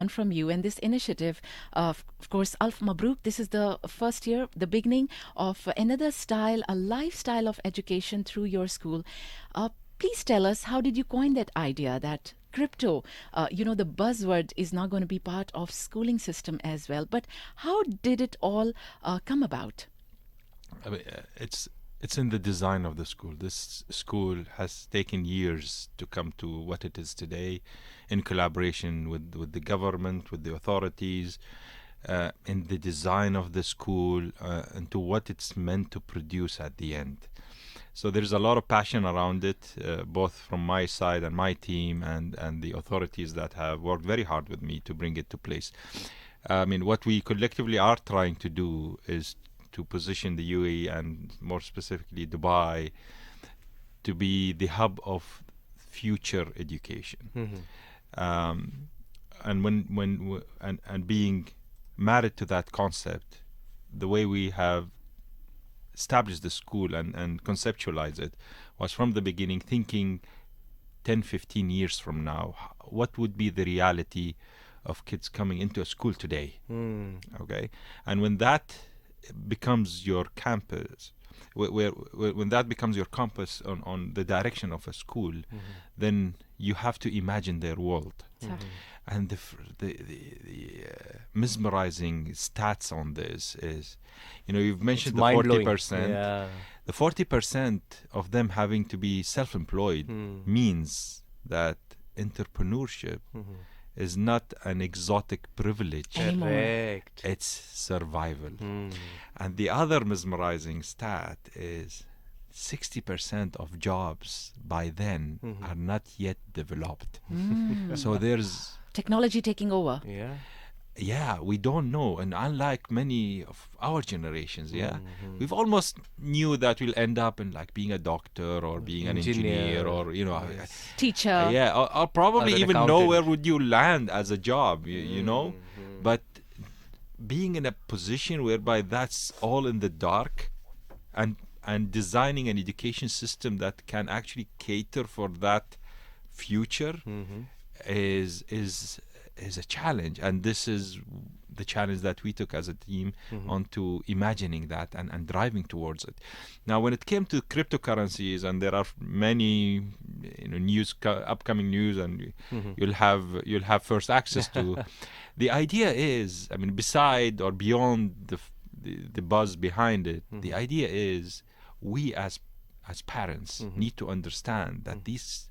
from you and this initiative. Of course, Alf Mabruk, this is the first year, the beginning of another style, a lifestyle of education through your school. Uh, Please tell us, how did you coin that idea that crypto, the buzzword is now going to be part of schooling system as well? But how did it all come about? I mean, it's in the design of the school. This school has taken years to come to what it is today, in collaboration with the government, with the authorities, in the design of the school, and to what it's meant to produce at the end. So there's a lot of passion around it, both from my side and my team and the authorities that have worked very hard with me to bring it to place. I mean, what we collectively are trying to do is to position the UAE and more specifically Dubai to be the hub of future education. And and being married to that concept, the way we have established the school and conceptualize it was from the beginning thinking 10, 15 years from now, what would be the reality of kids coming into a school today? Okay, and when that becomes your campus, when that becomes your compass on the direction of a school, then you have to imagine their world. And the mesmerizing stats on this is, you've mentioned the 40%. Yeah. The 40% of them having to be self-employed means that entrepreneurship is not an exotic privilege. Correct. It's survival. And the other mesmerizing stat is 60% of jobs by then are not yet developed. So there's Technology taking over. Yeah. we don't know, and unlike many of our generations, we've almost knew that we'll end up in like being a doctor or being an engineer or Teacher. or probably Or an even know accountant. where would you land as a job, you know. But being in a position whereby that's all in the dark, and designing an education system that can actually cater for that future is a challenge. And this is the challenge that we took as a team onto imagining that and driving towards it. Now, when it came to cryptocurrencies, and there are many upcoming news, and you'll have first access to. The idea is, I mean, beside or beyond the buzz behind it, the idea is we as parents need to understand that these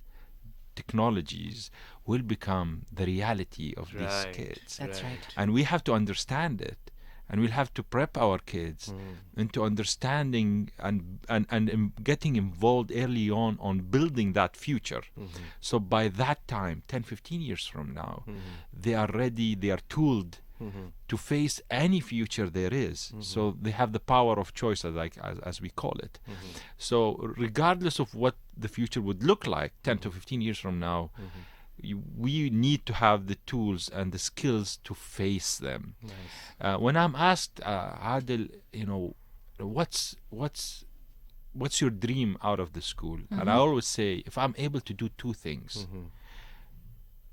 technologies will become the reality of these kids. That's right. And we have to understand it, and we'll have to prep our kids into understanding and getting involved early on building that future. So by that time, 10, 15 years from now, they are ready, they are tooled to face any future there is. So they have the power of choice, as we call it. So regardless of what the future would look like 10 to 15 years from now, we need to have the tools and the skills to face them. When I'm asked, Adil, what's your dream out of the school? And I always say, if I'm able to do two things,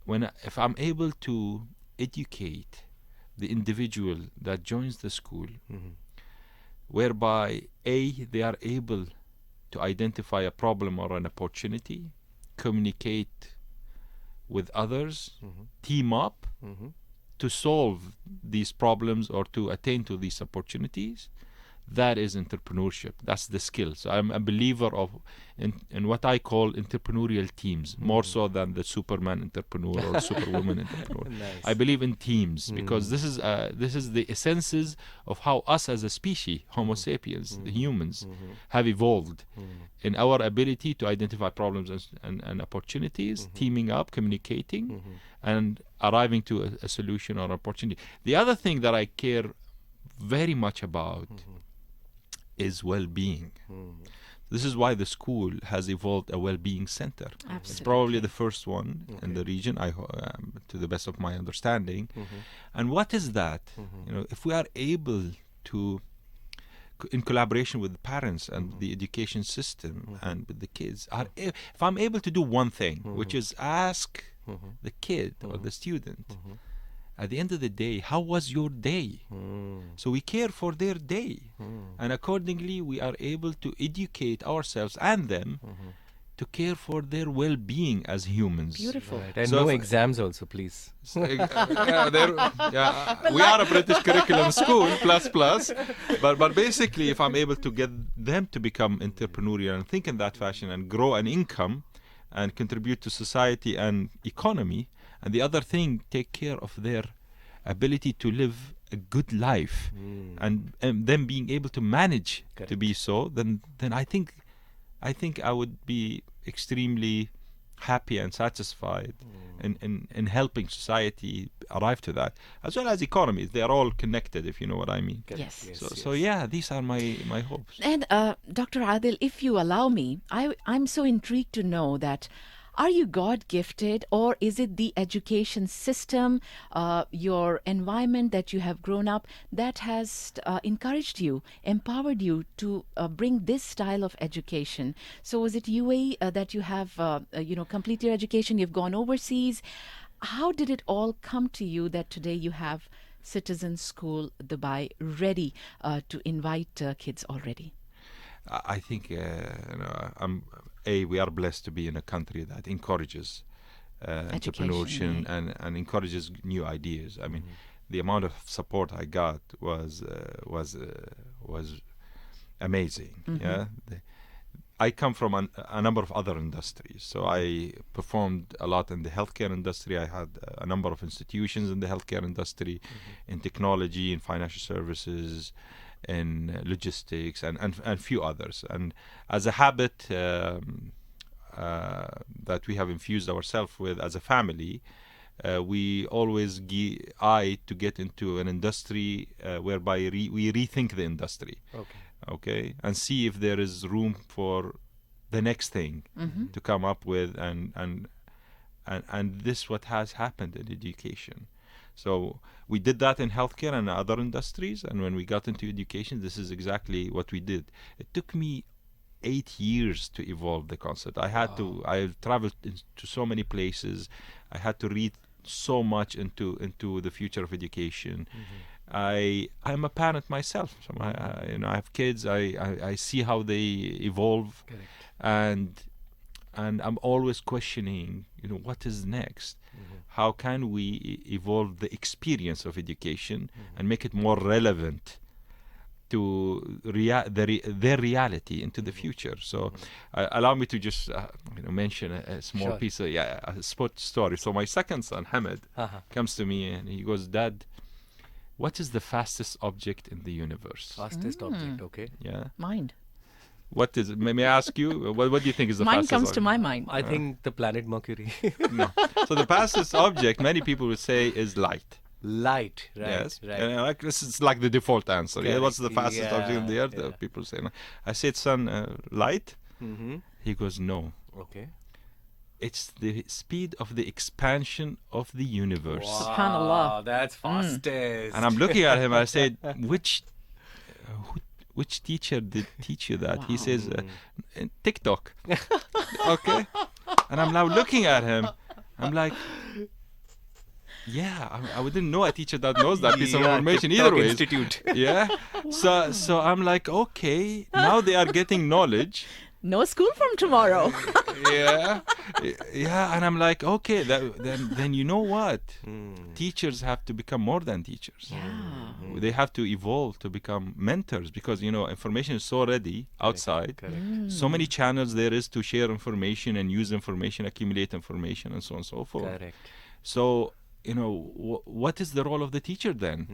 if I'm able to educate the individual that joins the school, whereby they are able to identify a problem or an opportunity, communicate with others, team up to solve these problems or to attain to these opportunities, that is entrepreneurship. That's the skill. So I'm a believer in what I call entrepreneurial teams, more so than the Superman entrepreneur or Superwoman entrepreneur. I believe in teams because this is the essences of how us as a species, Homo sapiens, the humans, have evolved in our ability to identify problems and opportunities, teaming up, communicating, and arriving to a solution or opportunity. The other thing that I care very much about is well-being. This is why the school has evolved a well-being center. Absolutely. It's probably the first one in the region, to the best of my understanding. And what is that? If we are able to, in collaboration with the parents and the education system and with the kids, if I'm able to do one thing, which is ask the kid or the student, at the end of the day, how was your day? So we care for their day. And accordingly, we are able to educate ourselves and them to care for their well-being as humans. Beautiful. Right. And So no if- exams also, please. We are a British curriculum school, plus. But basically, if I'm able to get them to become entrepreneurial and think in that fashion and grow an income and contribute to society and economy, and the other thing, take care of their ability to live a good life, and them being able to manage to Correct. be so, then I think I would be extremely happy and satisfied in helping society arrive to that, as well as economies. They are all connected, if you know what I mean. Correct. Yes. So yeah, these are my hopes. And Dr. Adil, if you allow me, I'm so intrigued to know that, are you God gifted, or is it the education system, your environment that you have grown up, that has encouraged you, empowered you to bring this style of education? So was it UAE that you have, completed your education, you've gone overseas? How did it all come to you that today you have Citizen School Dubai ready to invite kids already? I think we are blessed to be in a country that encourages entrepreneurship and encourages new ideas. I mean, the amount of support I got was amazing. Yeah, I come from a number of other industries, so I performed a lot in the healthcare industry. I had a number of institutions in the healthcare industry, in technology, in financial services, in logistics, and a few others. And as a habit that we have infused ourselves with as a family, we always eye to get into an industry whereby we rethink the industry, okay, and see if there is room for the next thing to come up with, and this what has happened in education. So we did that in healthcare and other industries, and when we got into education, this is exactly what we did. It took me 8 years to evolve the concept. I traveled to so many places. I had to read so much into the future of education. I'm a parent myself. So I have kids. I see how they evolve. Correct. And I'm always questioning, what is next? How can we evolve the experience of education and make it more relevant to their reality into the future? So allow me to just mention a small piece of a sports story. So my second son, Hamid, comes to me and he goes, "Dad, what is the fastest object in the universe?" Fastest object, okay. Yeah. Mind. What is it? May I ask you, what do you think is the Mine fastest comes to object? my mind. I think the planet Mercury. No. So the fastest object, many people would say, is light. Light, right? Yes. Right. And this is like the default answer. Yeah, what's the Correct. fastest object in the earth? Yeah. People say, no. I said, son, light? Mm-hmm. He goes, no. Okay. It's the speed of the expansion of the universe. Subhanallah. That's fastest. And I'm looking at him, I said, which teacher did teach you that? He says, TikTok. Okay. And I'm now looking at him. I'm like, yeah, I didn't know a teacher that knows that piece of information TikTok either way. Institute. Yeah. So I'm like, okay, now they are getting knowledge. No school from tomorrow. Yeah. And I'm like, okay, then you know what? Teachers have to become more than teachers. Yeah. They have to evolve to become mentors, because information is so ready outside. Correct. So many channels there is to share information and use information, accumulate information, and so on and so forth. Correct. So what is the role of the teacher then?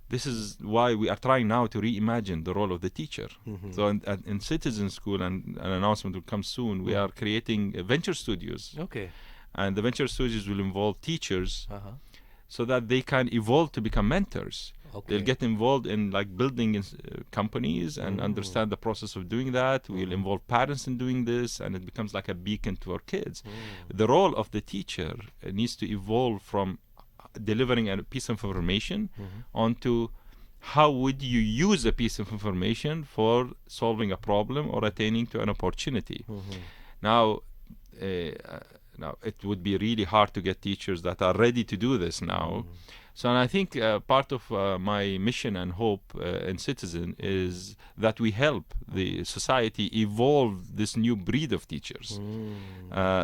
This is why we are trying now to reimagine the role of the teacher. So in Citizen School, and an announcement will come soon, we are creating venture studios. Okay. And the venture studios will involve teachers so that they can evolve to become mentors. Okay. They'll get involved in building companies and understand the process of doing that. We'll involve parents in doing this, and it becomes like a beacon to our kids. The role of the teacher needs to evolve from delivering a piece of information onto how would you use a piece of information for solving a problem or attaining to an opportunity. Now it would be really hard to get teachers that are ready to do this now. So, and I think part of my mission and hope in Citizen is that we help the society evolve this new breed of teachers.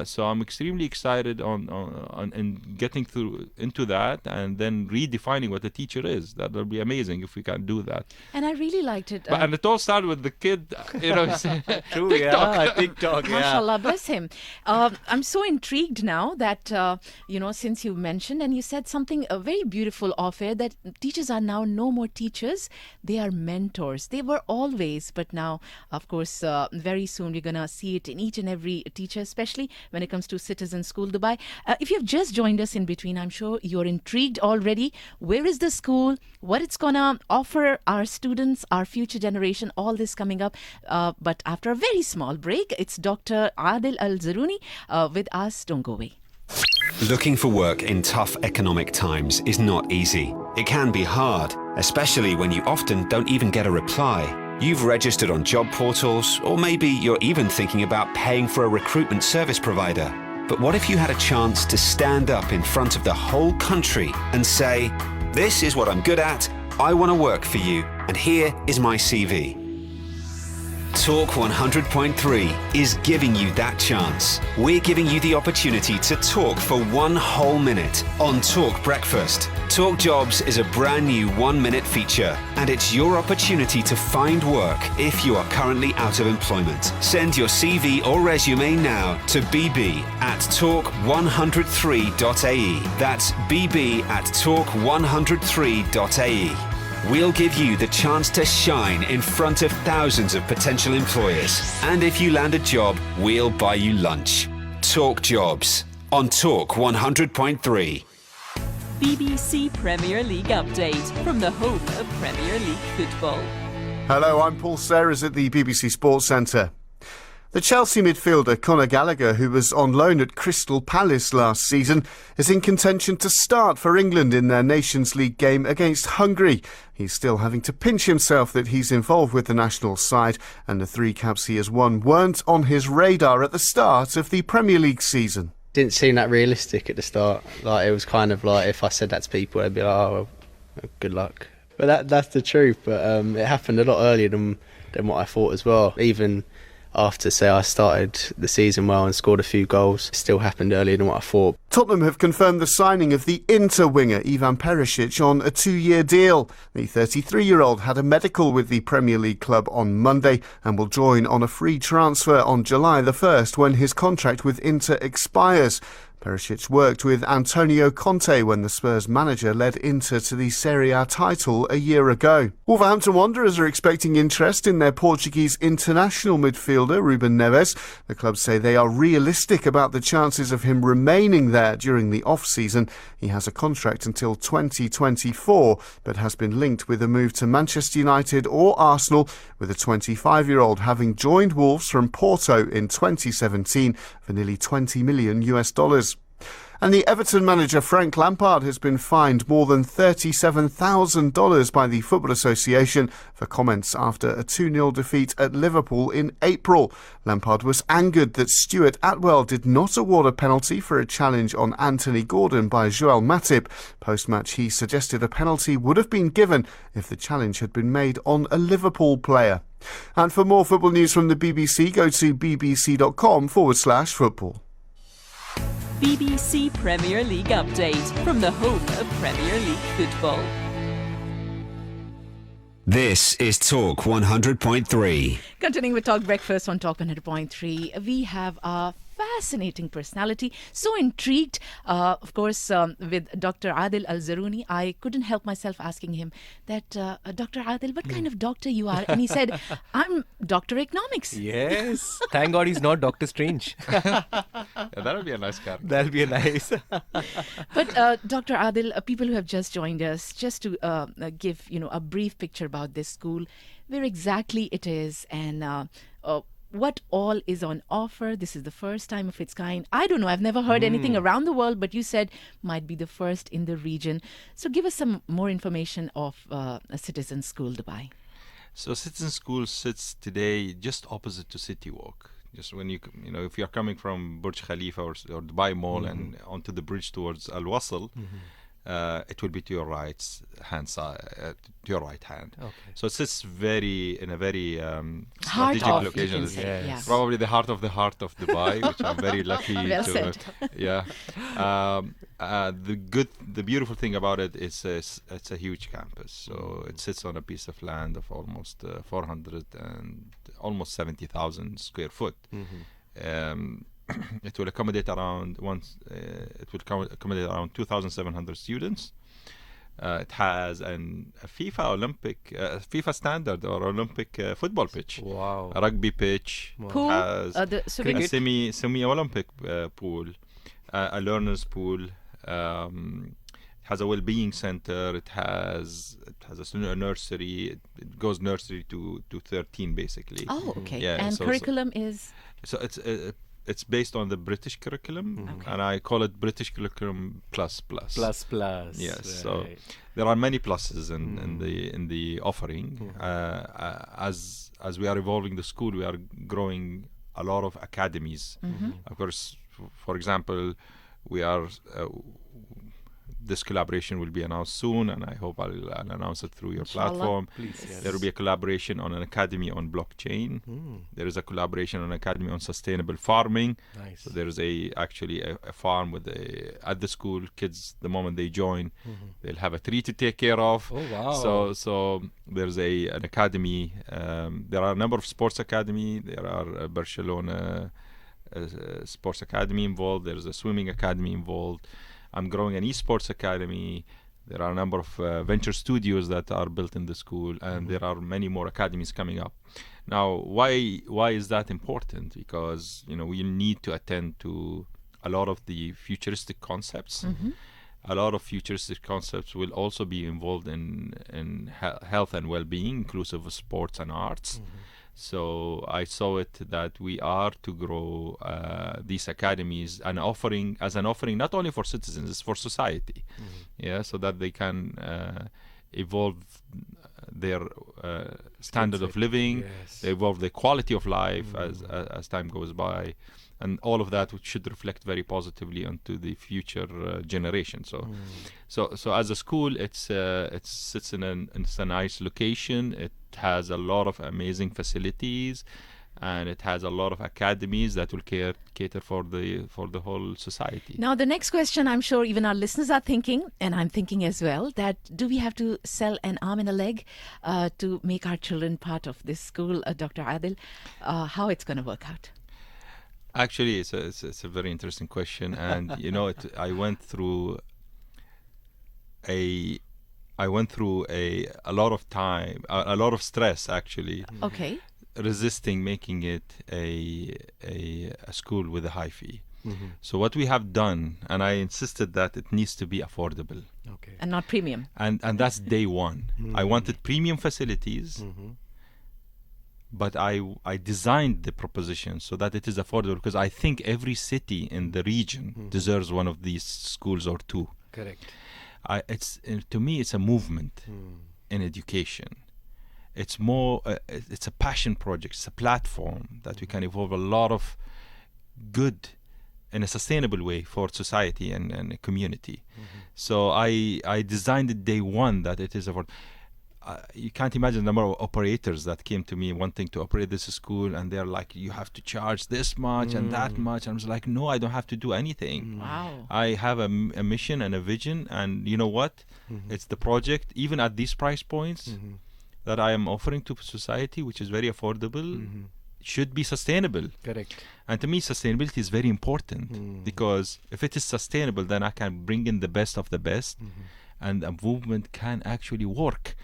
So I'm extremely excited on getting through into that and then redefining what a teacher is. That will be amazing if we can do that. And I really liked it. And it all started with the kid, True, TikTok. TikTok, yeah. Mashallah, bless him. I'm so intrigued now that, since you mentioned and you said something very beautiful off air, that teachers are now no more teachers, they are mentors. They were always, but now, of course, very soon we're going to see it in each and every teacher, especially when it comes to Citizen School Dubai. If you've just joined us in between, I'm sure you're intrigued already. Where is the school? What it's going to offer our students, our future generation, all this coming up. But after a very small break, it's Dr. Adil Alzarooni with us. Don't go away. Looking for work in tough economic times is not easy. It can be hard, especially when you often don't even get a reply. You've registered on job portals, or maybe you're even thinking about paying for a recruitment service provider. But what if you had a chance to stand up in front of the whole country and say, "This is what I'm good at, I want to work for you, and here is my CV." Talk 100.3 is giving you that chance. We're giving you the opportunity to talk for 1 whole minute on Talk Breakfast. Talk Jobs is a brand new 1-minute feature, and it's your opportunity to find work if you are currently out of employment. Send your CV or resume now to bb@talk103.ae. That's bb@talk103.ae. We'll give you the chance to shine in front of thousands of potential employers. And if you land a job, we'll buy you lunch. Talk Jobs on Talk 100.3. BBC Premier League update from the home of Premier League football. Hello, I'm Paul Sayers at the BBC Sports Centre. The Chelsea midfielder Conor Gallagher, who was on loan at Crystal Palace last season, is in contention to start for England in their Nations League game against Hungary. He's still having to pinch himself that he's involved with the national side, and the 3 caps he has won weren't on his radar at the start of the Premier League season. Didn't seem that realistic at the start. Like, it was kind of like, if I said that to people, they'd be like, "Oh, well, good luck." But that's the truth. But it happened a lot earlier than what I thought as well. Even after, say, I started the season well and scored a few goals, it still happened earlier than what I thought. Tottenham have confirmed the signing of the Inter winger Ivan Perisic on a 2-year deal. The 33-year-old had a medical with the Premier League club on Monday and will join on a free transfer on July the 1st when his contract with Inter expires. Perisic worked with Antonio Conte when the Spurs manager led Inter to the Serie A title a year ago. Wolverhampton Wanderers are expecting interest in their Portuguese international midfielder Ruben Neves. The club say they are realistic about the chances of him remaining there during the off-season. He has a contract until 2024, but has been linked with a move to Manchester United or Arsenal, with the 25-year-old having joined Wolves from Porto in 2017 for nearly $20 million. And the Everton manager Frank Lampard has been fined more than $37,000 by the Football Association for comments after a 2-0 defeat at Liverpool in April. Lampard was angered that Stuart Atwell did not award a penalty for a challenge on Anthony Gordon by Joel Matip. Post-match, he suggested a penalty would have been given if the challenge had been made on a Liverpool player. And for more football news from the BBC, go to bbc.com/football. BBC Premier League update from the home of Premier League football. This is Talk 100.3. Continuing with Talk Breakfast on Talk 100.3, we have a fascinating personality. So intrigued, of course, with Dr. Adil Alzarooni. I couldn't help myself asking him that, Dr. Adil, what kind of doctor you are? And he said, "I'm Dr. Economics." Yes. Thank God he's not Doctor Strange. That'll be a nice character. That'll be a nice. But Dr. Adil, people who have just joined us, just to give a brief picture about this school, where exactly it is, and what all is on offer. This is the first time of its kind. I don't know. I've never heard anything around the world, but you said might be the first in the region. So give us some more information of a Citizen School Dubai. So Citizen School sits today just opposite to City Walk. Just when if you're coming from Burj Khalifa or Dubai Mall and onto the bridge towards Al Wasl, it will be to your right hand side, to your right hand. Okay. So it sits in a very Heart strategic of, location. you can say, Yes. yeah. Probably the heart of Dubai, which I'm very lucky Well to. said. Yeah. The beautiful thing about it is it's a huge campus. So it sits on a piece of land of almost 400 and almost 70,000 square foot. It will accommodate around 2,700 students. It has a FIFA standard or Olympic football pitch, Wow. a rugby pitch. Pool, Has the swimming a semi-Olympic pool, a learners pool. It has a well-being center. It has a nursery. It goes nursery to 13 basically. Oh, okay. Yeah, And so- curriculum is So it's based on the British curriculum, and I call it British curriculum plus. Plus. Yes. So Right. there are many pluses in the offering. As we are evolving the school, we are growing a lot of academies. Of course, for example, we are. This collaboration will be announced soon, and I hope I'll announce it through your Inshallah. platform. Please, yes. There will be a collaboration on an academy on blockchain. There is a collaboration on an academy on sustainable farming. Nice. So there is actually a farm with at the school. Kids, the moment they join, they'll have a tree to take care of. Oh, wow. So there's an academy. There are a number of sports academy. There are Barcelona Sports Academy involved. There's a swimming academy involved. I'm growing an Esports academy. There are a number of venture studios that are built in the school, and there are many more academies coming up. Now, why is that important? Because we need to attend to a lot of the futuristic concepts. A lot of futuristic concepts will also be involved in health and well-being, inclusive of sports and arts. So I saw it that we are to grow these academies and offering not only for citizens, it's for society. Yeah, so that they can evolve their standard of living, Yes. they evolve their quality of life as time goes by, and all of that which should reflect very positively onto the future generation. So as a school, it sits in a nice location. It has a lot of amazing facilities, and it has a lot of academies that will cater for the whole society. now the next question. I'm sure even our listeners are thinking, and I'm thinking as well, that do we have to sell an arm and a leg to make our children part of this school, Dr. Adil? How it's going to work out? Actually, it's a very interesting question, and I went through a lot of time, a lot of stress actually, Okay. resisting making it a school with a high fee. So what we have done, and I insisted that it needs to be affordable, Okay. And not premium. and that's day one. I wanted premium facilities. But I designed the proposition so that it is affordable, because I think every city in the region deserves one of these schools or two. Correct. To me, it's a movement in education. It's more. It's a passion project. It's a platform that we can evolve a lot of good in a sustainable way for society and a community. So I designed it day one that it is affordable. You can't imagine the number of operators that came to me wanting to operate this school, and they're like, you have to charge this much and that much. I was like, no, I don't have to do anything. Wow. I have a mission and a vision, and you know what? It's the project, even at these price points that I am offering to society, which is very affordable, should be sustainable. Correct. And to me, sustainability is very important, because if it is sustainable, then I can bring in the best of the best. And a movement can actually work,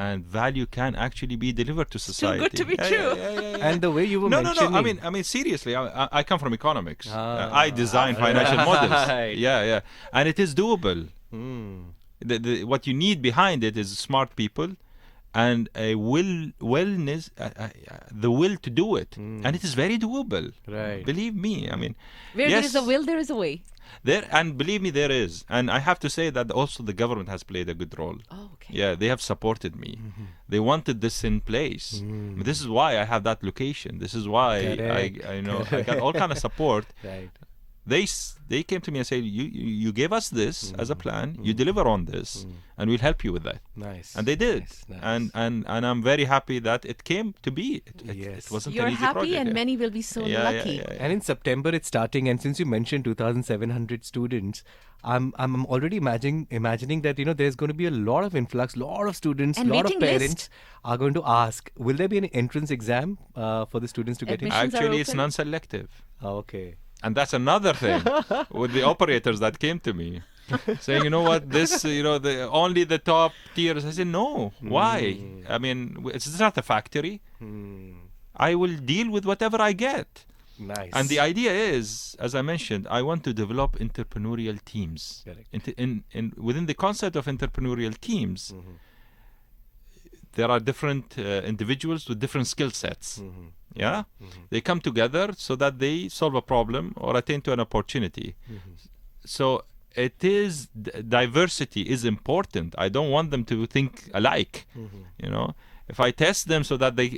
and value can actually be delivered to society. good to be true. Yeah. And the way you were No. mentioning... I mean, seriously. I come from economics. Ah. I design financial models. Right. Yeah, and it is doable. What you need behind it is smart people, and a willness, the will to do it, and it is very doable. Right. Believe me. I mean, Where yes, there is a will, there is a way. and believe me, there is. And I have to say that also the government has played a good role. Oh, okay. Yeah, they have supported me. They wanted this in place. This is why I have that location. This is why Correct. I got all kind of support. Right. They came to me and said, you gave us this as a plan, you deliver on this, and we'll help you with that. Nice. And they did. Nice. And I'm very happy that it came to be. It wasn't You're an easy happy, project. and yeah. many will be so Yeah, lucky. yeah. And in September it's starting, and since you mentioned 2,700 students, I'm already imagining that there's going to be a lot of influx, lot of students, And lot of waiting parents list. are going to ask, will there be an entrance exam for the students to get in? Admissions are Actually, it's open? non-selective. Oh, okay. And that's another thing with the operators that came to me saying, you know what, this, only the top tiers. I said, no, why? I mean, it's not a factory. I will deal with whatever I get. Nice. And the idea is, as I mentioned, I want to develop entrepreneurial teams. Correct. Within the concept of entrepreneurial teams, there are different individuals with different skill sets. Yeah, they come together so that they solve a problem or attain to an opportunity. So it is diversity is important. I don't want them to think alike. If I test them so that they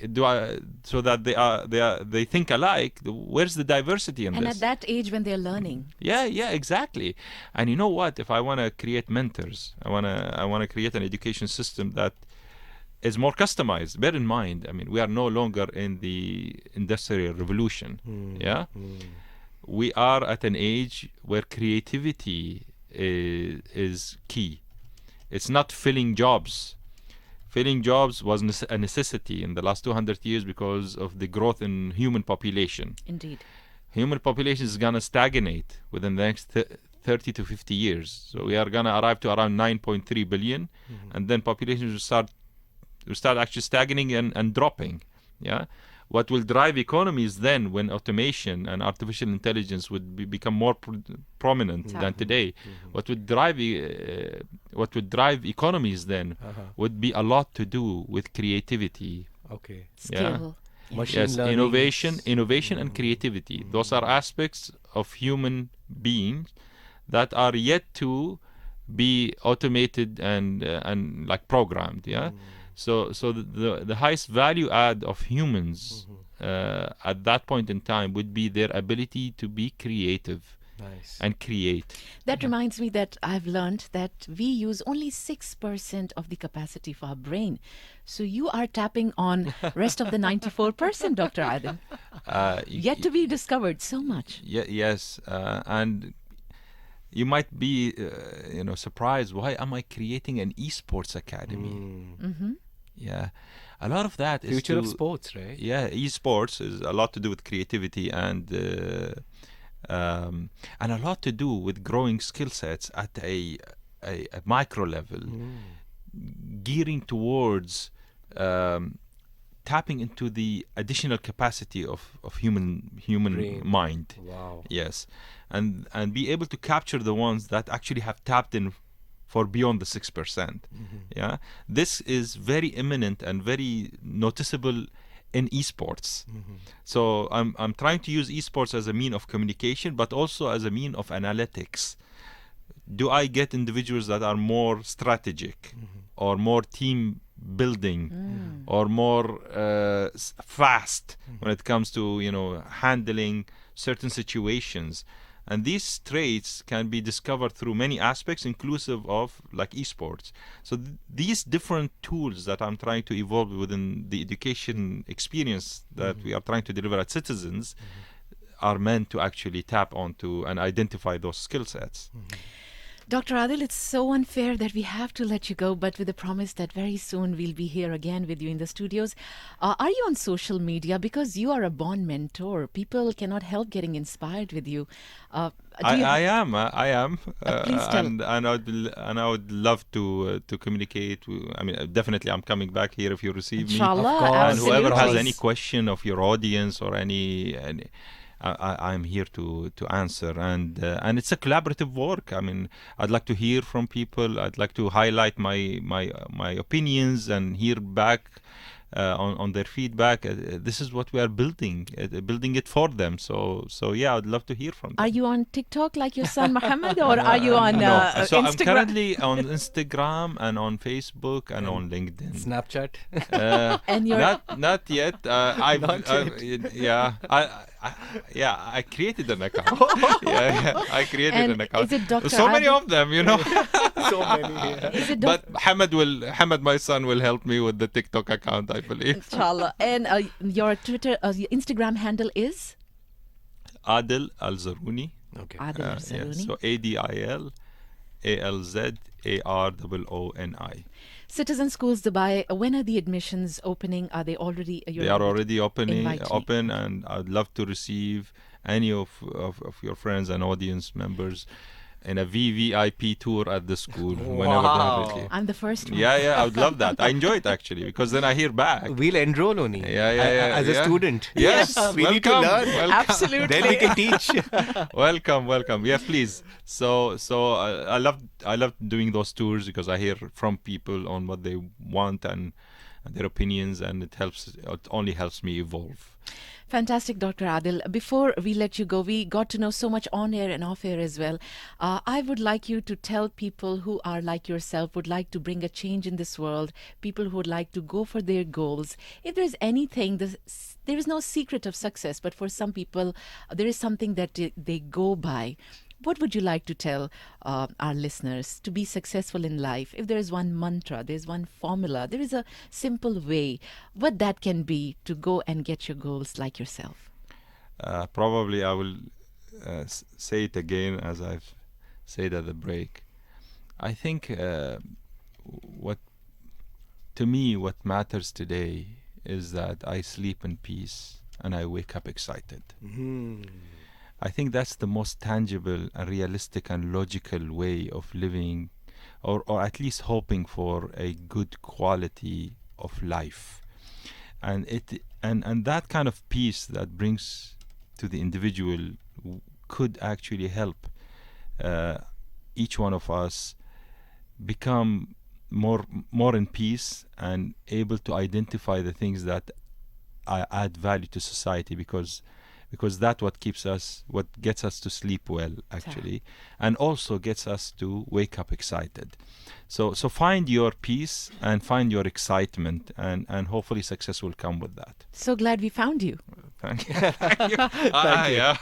think alike, where's the diversity in And this? at that age when they're learning. Yeah, exactly. And you know what? If I want to create mentors, I want to create an education system that is more customized. Bear in mind, I mean, we are no longer in the industrial revolution. Yeah, we are at an age where creativity is key. It's not filling jobs. Filling jobs was a necessity in the last 200 years because of the growth in human population. Indeed. Human population is going to stagnate within the next 30 to 50 years. So we are going to arrive to around 9.3 billion, and then population will start actually stagnating and dropping. Yeah, what will drive economies then, when automation and artificial intelligence would become more prominent than today? What would drive economies then would be a lot to do with creativity. Okay. Skill. Machine Yes, learning. innovation and creativity. Those are aspects of human beings that are yet to be automated and like programmed. Yeah. So the highest value add of humans at that point in time would be their ability to be creative. Nice. And create. That reminds me that I've learned that we use only 6% of the capacity of our brain. So you are tapping on rest of the 94%, Dr. Adil. Yet to be discovered so much. Yes, and you might be surprised, why am I creating an esports academy? Yeah, a lot of that is Future of sports, right? Yeah, esports is a lot to do with creativity and a lot to do with growing skill sets at a micro level, gearing towards tapping into the additional capacity of human Brain. mind. Wow. Yes, and be able to capture the ones that actually have tapped in for beyond the 6%. Yeah, this is very imminent and very noticeable in esports. So I'm trying to use esports as a mean of communication, but also as a mean of analytics. Do I get individuals that are more strategic or more team building or more fast when it comes to handling certain situations? And these traits can be discovered through many aspects, inclusive of like esports. So these different tools that I'm trying to evolve within the education experience that we are trying to deliver at citizens are meant to actually tap onto and identify those skill sets. Dr. Adil, it's so unfair that we have to let you go, but with the promise that very soon we'll be here again with you in the studios. Are you on social media? Because you are a born mentor. People cannot help getting inspired with you. I am. Please tell. And I would love to communicate. I mean, definitely, I'm coming back here if you receive me. Inshallah, Of course. And whoever has absolutely. any question of your audience or any I'm here to answer, and it's a collaborative work. I mean, I'd like to hear from people. I'd like to highlight my opinions and hear back on their feedback. This is what we are building it for them. So yeah, I'd love to hear from them. Are you on TikTok like your son Muhammad, or are you on No. So Instagram? I'm currently on Instagram and on Facebook and on LinkedIn. Snapchat. And you're Not yet. I created an account. I created And an account. is it Dr. So many Adil? of them, you know. So many. Yeah. Is it But Hamad, my son, will help me with the TikTok account, I believe. Inshallah. And your Twitter, your Instagram handle is Adil Alzarooni. Okay. Adil Alzarooni. So ADILALZAROONI. Citizen Schools Dubai. When are the admissions opening? Are they already? They are already open, invite me. and I'd love to receive any of your friends and audience members in a VVIP tour at the school whenever they're ready. I'm the first one. Yeah, I would love that. I enjoy it actually because then I hear back. We'll enroll only. As a student. Yes, We need to welcome, learn. welcome. Absolutely. Then we can teach. Welcome. Yeah, please. So I love doing those tours because I hear from people on what they want and their opinions, and it only helps me evolve. Fantastic, Dr. Adil. Before we let you go, we got to know so much on air and off air as well. I would like you to tell people who are like yourself, would like to bring a change in this world, people who would like to go for their goals. If there's anything, there is no secret of success, but for some people, there is something that they go by. What would you like to tell our listeners to be successful in life? If there is one mantra, there's one formula, there is a simple way, what that can be to go and get your goals like yourself? Probably I will say it again as I've said at the break. I think what matters today is that I sleep in peace and I wake up excited. I think that's the most tangible and realistic and logical way of living, or at least hoping for a good quality of life. And that kind of peace that brings to the individual could actually help each one of us become more in peace and able to identify the things that add value to society, because that's what gets us to sleep well, actually, and also gets us to wake up excited. So find your peace and find your excitement, and hopefully success will come with that. So glad we found you. Thank you. Thank you. Yeah.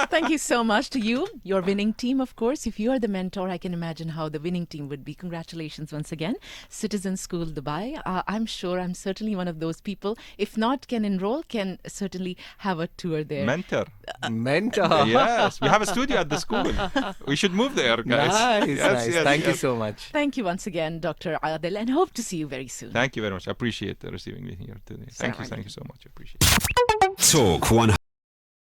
Thank you so much to you, your winning team, of course. If you are the mentor, I can imagine how the winning team would be. Congratulations once again. Citizen School Dubai. I'm certainly one of those people. If not, can enroll, can certainly have a tour there. Mentor. Yes, we have a studio at the school. We should move there, guys. Nice. Thank you so much. Thank you once again, Dr. Adil, and hope to see you very soon. Thank you very much. I appreciate receiving me here today. Thank you so much. I appreciate it. Talk 100.